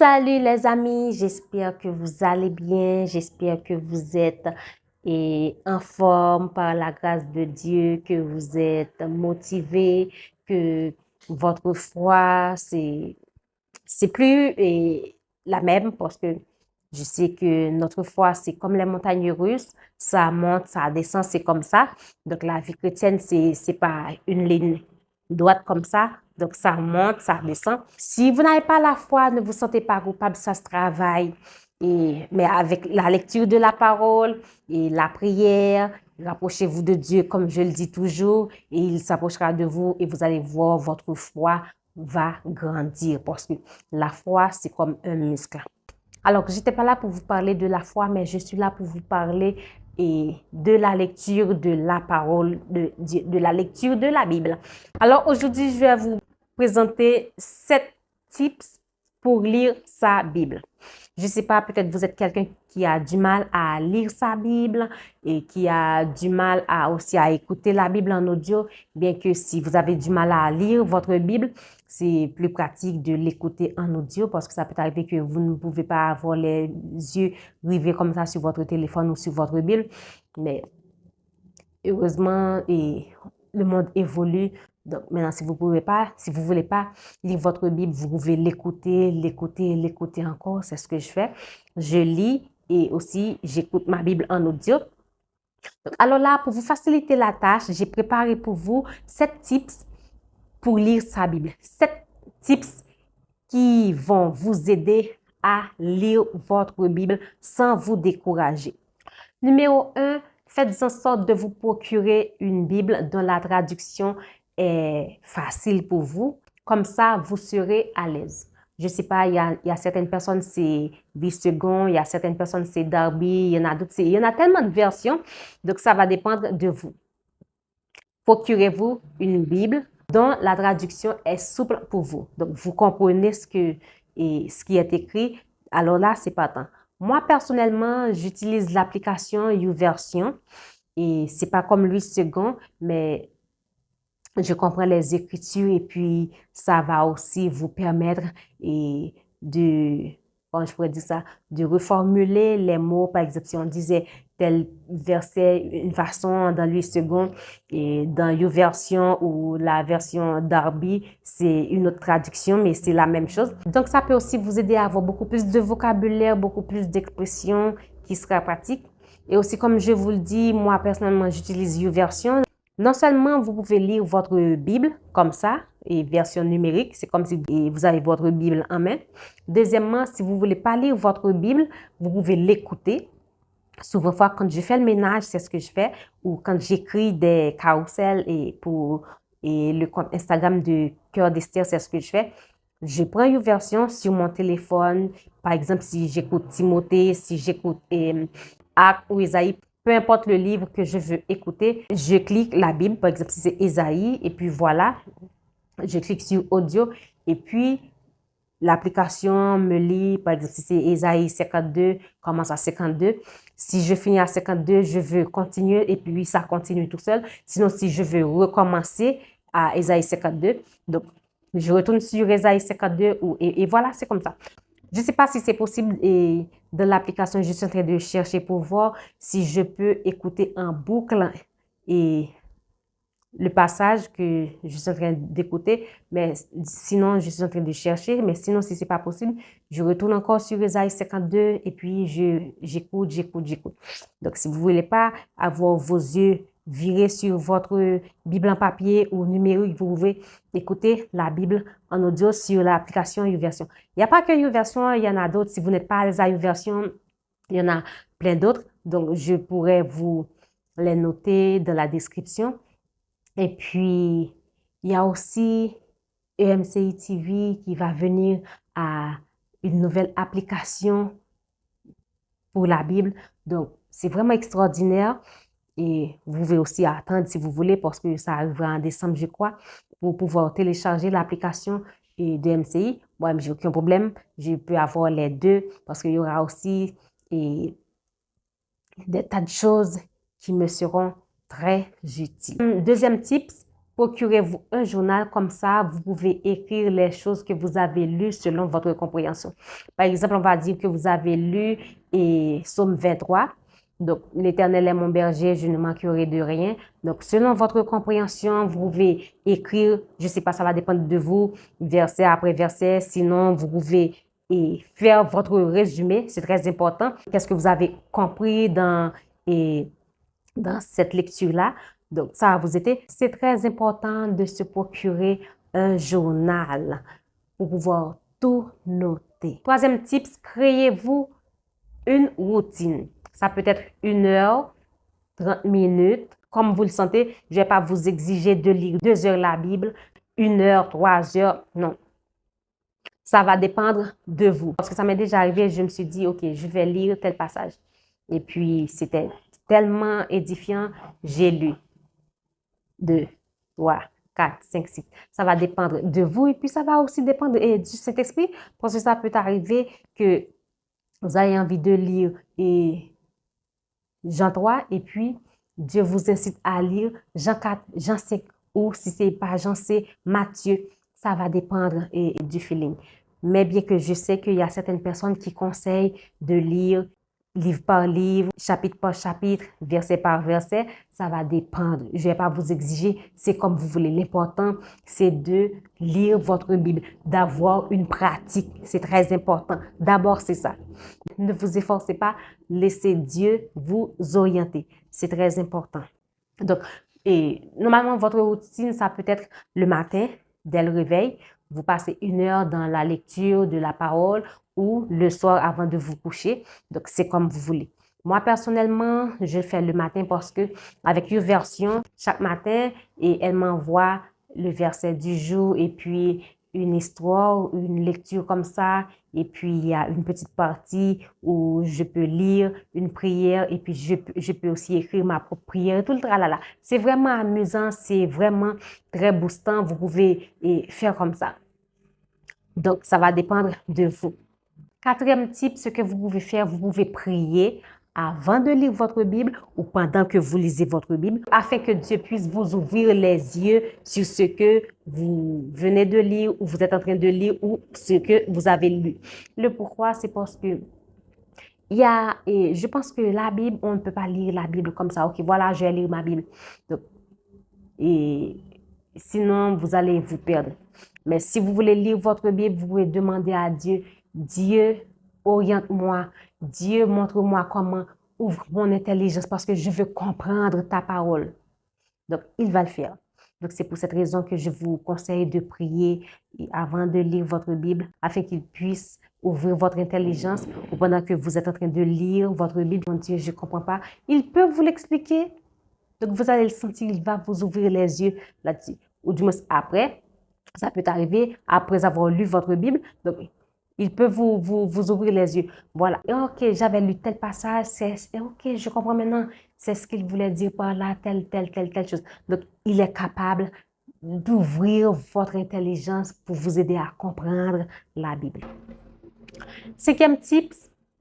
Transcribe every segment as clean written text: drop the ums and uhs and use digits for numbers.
Salut les amis, j'espère que vous allez bien, j'espère que vous êtes en forme par la grâce de Dieu, que vous êtes motivés, que votre foi, c'est plus la même parce que je sais que notre foi, c'est comme les montagnes russes, ça monte, ça descend, c'est comme ça. Donc la vie chrétienne, c'est pas une ligne droite comme ça. Donc ça monte, ça descend. Si vous n'avez pas la foi, ne vous sentez pas coupable, ça se travaille. Mais avec la lecture de la parole et la prière, rapprochez-vous de Dieu, comme je le dis toujours, et il s'approchera de vous et vous allez voir votre foi va grandir parce que la foi, c'est comme un muscle. Alors, je n'étais pas là pour vous parler de la foi, mais je suis là pour vous parler de la lecture de la parole de Dieu, de la lecture de la Bible. Alors, aujourd'hui, je vais vous présenter 7 tips pour lire sa Bible. Je ne sais pas, peut-être vous êtes quelqu'un qui a du mal à lire sa Bible et qui a du mal aussi à écouter la Bible en audio, bien que si vous avez du mal à lire votre Bible, c'est plus pratique de l'écouter en audio parce que ça peut arriver que vous ne pouvez pas avoir les yeux rivés comme ça sur votre téléphone ou sur votre Bible. Mais heureusement, le monde évolue. Donc maintenant, si vous voulez pas lire votre Bible, vous pouvez l'écouter encore. C'est ce que je fais. Je lis et aussi j'écoute ma Bible en audio. Donc, alors là, pour vous faciliter la tâche, j'ai préparé pour vous 7 tips pour lire sa Bible. 7 tips qui vont vous aider à lire votre Bible sans vous décourager. Numéro 1, faites en sorte de vous procurer une Bible dont la traduction est facile pour vous. Comme ça, vous serez à l'aise. Je ne sais pas, il y a certaines personnes, c'est 10 secondes, il y a certaines personnes, c'est Darby, il y en a d'autres, il y en a tellement de versions. Donc, ça va dépendre de vous. Procurez-vous une Bible dont la traduction est souple pour vous. Donc, vous comprenez ce qui est écrit. Alors là, c'est pas tant. Moi, personnellement, j'utilise l'application YouVersion et c'est pas comme Louis II, mais je comprends les écritures et puis ça va aussi vous permettre comment je pourrais dire ça, de reformuler les mots. Par exemple, si on disait tel verset, une façon dans Louis II et dans YouVersion ou la version Darby, c'est une autre traduction, mais c'est la même chose. Donc, ça peut aussi vous aider à avoir beaucoup plus de vocabulaire, beaucoup plus d'expressions qui sera pratique. Et aussi, comme je vous le dis, moi, personnellement, j'utilise YouVersion. Non seulement vous pouvez lire votre Bible comme ça, et version numérique, c'est comme si vous avez votre Bible en main. Deuxièmement, si vous ne voulez pas lire votre Bible, vous pouvez l'écouter. Souvent, quand je fais le ménage, c'est ce que je fais, ou quand j'écris des carousels et le compte Instagram de Cœur d'Esther, c'est ce que je fais. Je prends une version sur mon téléphone. Par exemple, si j'écoute Timothée, si j'écoute Actes ou Isaïe, peu importe le livre que je veux écouter, je clique la Bible, par exemple, si c'est Isaïe, et puis voilà, je clique sur audio, et puis l'application me lit, par exemple, si c'est Isaïe 52, commence à 52. Si je finis à 52, je veux continuer, et puis ça continue tout seul. Sinon, si je veux recommencer à Isaïe 52, donc je retourne sur Isaïe 52, et voilà, c'est comme ça. Je ne sais pas si c'est possible et dans l'application, je suis en train de chercher pour voir si je peux écouter en boucle et le passage que je suis en train d'écouter, mais sinon, je suis en train de chercher, mais sinon, si ce n'est pas possible, je retourne encore sur Isaïe 52 et puis j'écoute. Donc, si vous ne voulez pas avoir vos yeux virés sur votre Bible en papier ou numérique, vous pouvez écouter la Bible en audio sur l'application YouVersion. Il n'y a pas que YouVersion, il y en a d'autres. Si vous n'êtes pas à l'aise à YouVersion, il y en a plein d'autres. Donc, je pourrais vous les noter dans la description. Et puis, il y a aussi EMCI TV qui va venir à une nouvelle application pour la Bible. Donc, c'est vraiment extraordinaire. Et vous pouvez aussi attendre si vous voulez parce que ça arrivera en décembre, je crois, pour pouvoir télécharger l'application de MCI. Moi, j'ai aucun problème. Je peux avoir les deux parce qu'il y aura aussi des tas de choses qui me seront très utiles. Deuxième tip, procurez-vous un journal comme ça, vous pouvez écrire les choses que vous avez lues selon votre compréhension. Par exemple, on va dire que vous avez lu Psaume 23. Donc, l'Éternel est mon berger, je ne manquerai de rien. Donc, selon votre compréhension, vous pouvez écrire, je ne sais pas, ça va dépendre de vous, verset après verset. Sinon, vous pouvez faire votre résumé, c'est très important. Qu'est-ce que vous avez compris dans cette lecture-là? Donc, ça va vous aider. C'est très important de se procurer un journal pour pouvoir tout noter. Troisième tips, créez-vous une routine. Ça peut être 1 heure, 30 minutes. Comme vous le sentez, je ne vais pas vous exiger de lire 2 heures la Bible, 1 heure, 3 heures. Non. Ça va dépendre de vous. Parce que ça m'est déjà arrivé, je me suis dit, OK, je vais lire tel passage. Et puis, c'était tellement édifiant, j'ai lu 2, 3, 4, 5, 6. Ça va dépendre de vous et puis ça va aussi dépendre du Saint-Esprit parce que ça peut arriver que vous ayez envie de lire Jean 3 et puis Dieu vous incite à lire Jean 4, Jean 5 ou si c'est pas Jean, c'est Matthieu. Ça va dépendre du feeling. Mais bien que je sais qu'il y a certaines personnes qui conseillent de lire livre par livre, chapitre par chapitre, verset par verset, ça va dépendre. Je ne vais pas vous exiger, c'est comme vous voulez. L'important, c'est de lire votre Bible, d'avoir une pratique. C'est très important. D'abord, c'est ça. Ne vous efforcez pas, laissez Dieu vous orienter. C'est très important. Donc, normalement, votre routine, ça peut être le matin, dès le réveil, vous passez 1 heure dans la lecture de la parole ou le soir avant de vous coucher. Donc, c'est comme vous voulez. Moi, personnellement, je le fais le matin parce que avec YouVersion, chaque matin, et elle m'envoie le verset du jour et puis une histoire, une lecture comme ça. Et puis, il y a une petite partie où je peux lire une prière et puis je peux aussi écrire ma propre prière, tout le tralala. C'est vraiment amusant, c'est vraiment très boostant. Vous pouvez faire comme ça. Donc, ça va dépendre de vous. Quatrième type, ce que vous pouvez faire, vous pouvez prier avant de lire votre Bible ou pendant que vous lisez votre Bible, afin que Dieu puisse vous ouvrir les yeux sur ce que vous venez de lire ou vous êtes en train de lire ou ce que vous avez lu. Le pourquoi, c'est parce que je pense que la Bible, on ne peut pas lire la Bible comme ça. OK, voilà, je vais lire ma Bible. Donc, et sinon, vous allez vous perdre. Mais si vous voulez lire votre Bible, vous pouvez demander à Dieu, Dieu, oriente-moi. Dieu, montre-moi comment, ouvre mon intelligence parce que je veux comprendre ta parole. Donc, il va le faire. Donc, c'est pour cette raison que je vous conseille de prier avant de lire votre Bible afin qu'il puisse ouvrir votre intelligence ou pendant que vous êtes en train de lire votre Bible. Mon Dieu, je ne comprends pas. Il peut vous l'expliquer. Donc, vous allez le sentir, il va vous ouvrir les yeux là-dessus. Ou du moins après, ça peut arriver après avoir lu votre Bible. Donc, il peut vous ouvrir les yeux. Voilà. Et OK, j'avais lu tel passage. OK, je comprends maintenant. C'est ce qu'il voulait dire par là, telle chose. Donc, il est capable d'ouvrir votre intelligence pour vous aider à comprendre la Bible. Cinquième tip,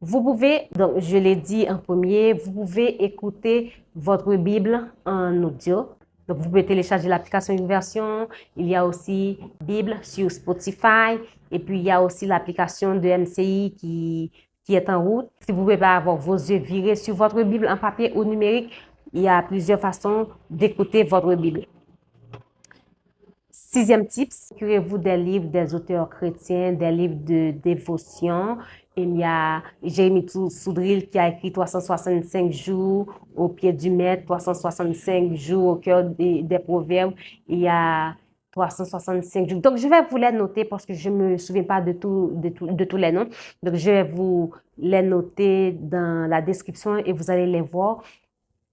vous pouvez, donc je l'ai dit en premier, vous pouvez écouter votre Bible en audio. Donc, vous pouvez télécharger l'application YouVersion. Il y a aussi Bible sur Spotify. Et puis, il y a aussi l'application de MCI qui est en route. Si vous ne pouvez pas avoir vos yeux virés sur votre Bible en papier ou numérique, il y a plusieurs façons d'écouter votre Bible. Sixième tip, procurez-vous des livres des auteurs chrétiens, des livres de dévotion. Il y a Jérémie Soudril qui a écrit 365 jours au pied du maître, 365 jours au cœur des proverbes. Il y a 365 jours. Donc, je vais vous les noter parce que je ne me souviens pas de tous les noms. Donc, je vais vous les noter dans la description et vous allez les voir.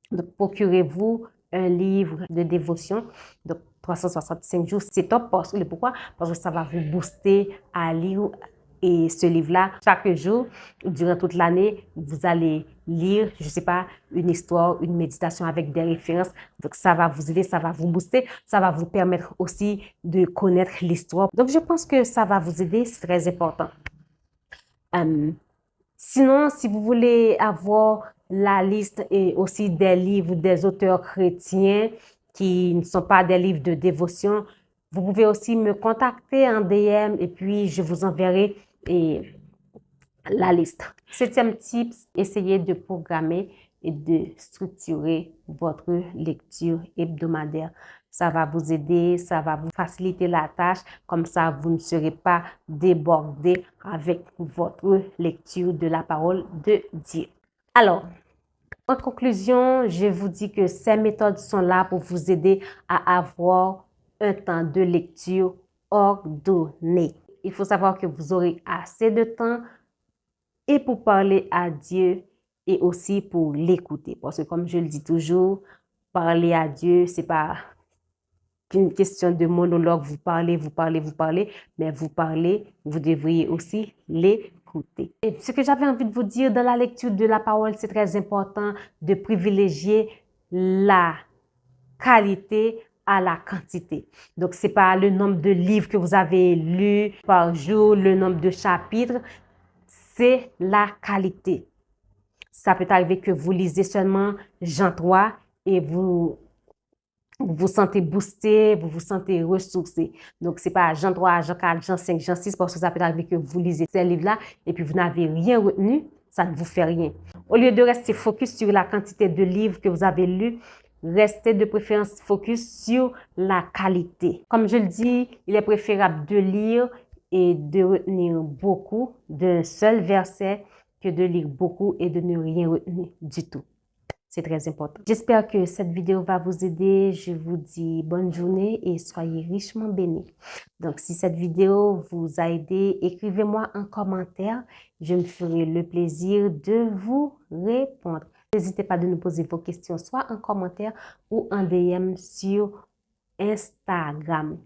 Donc, procurez-vous un livre de dévotion. Donc, 365 jours, c'est top. Pourquoi? Parce que ça va vous booster à lire et ce livre-là, chaque jour, durant toute l'année, vous allez lire, je ne sais pas, une histoire, une méditation avec des références. Donc, ça va vous aider, ça va vous booster, ça va vous permettre aussi de connaître l'histoire. Donc, je pense que ça va vous aider, c'est très important. Sinon, si vous voulez avoir la liste et aussi des livres des auteurs chrétiens qui ne sont pas des livres de dévotion, vous pouvez aussi me contacter en DM et puis je vous enverrai la liste. 7e tips, essayez de programmer et de structurer votre lecture hebdomadaire. Ça va vous aider, ça va vous faciliter la tâche, comme ça vous ne serez pas débordé avec votre lecture de la parole de Dieu. Alors, en conclusion, je vous dis que ces méthodes sont là pour vous aider à avoir un temps de lecture ordonné. Il faut savoir que vous aurez assez de temps et pour parler à Dieu et aussi pour l'écouter. Parce que comme je le dis toujours, parler à Dieu, c'est pas une question de monologue, vous parlez, mais vous parlez, vous devriez aussi l'écouter. Et ce que j'avais envie de vous dire dans la lecture de la parole, c'est très important de privilégier la qualité à la quantité. Donc, c'est pas le nombre de livres que vous avez lus par jour, le nombre de chapitres, c'est la qualité. Ça peut arriver que vous lisez seulement Jean 3 et vous vous sentez boosté, vous vous sentez ressourcé. Donc, c'est pas Jean 3, Jean 4, Jean 5, Jean 6, parce que ça peut arriver que vous lisez ces livres-là et puis vous n'avez rien retenu, ça ne vous fait rien. Au lieu de rester focus sur la quantité de livres que vous avez lus, restez de préférence focus sur la qualité. Comme je le dis, il est préférable de lire et de retenir beaucoup d'un seul verset que de lire beaucoup et de ne rien retenir du tout. C'est très important. J'espère que cette vidéo va vous aider. Je vous dis bonne journée et soyez richement bénis. Donc, si cette vidéo vous a aidé, écrivez-moi un commentaire. Je me ferai le plaisir de vous répondre. N'hésitez pas de nous poser vos questions, soit en commentaire ou en DM sur Instagram.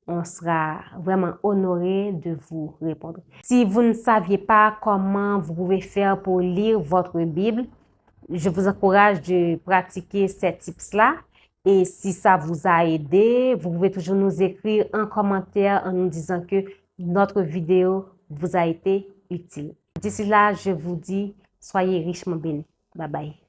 On sera vraiment honoré de vous répondre. Si vous ne saviez pas comment vous pouvez faire pour lire votre Bible, je vous encourage de pratiquer ces tips-là. Et si ça vous a aidé, vous pouvez toujours nous écrire un commentaire en nous disant que notre vidéo vous a été utile. D'ici là, je vous dis, soyez richement bénis. Bye bye.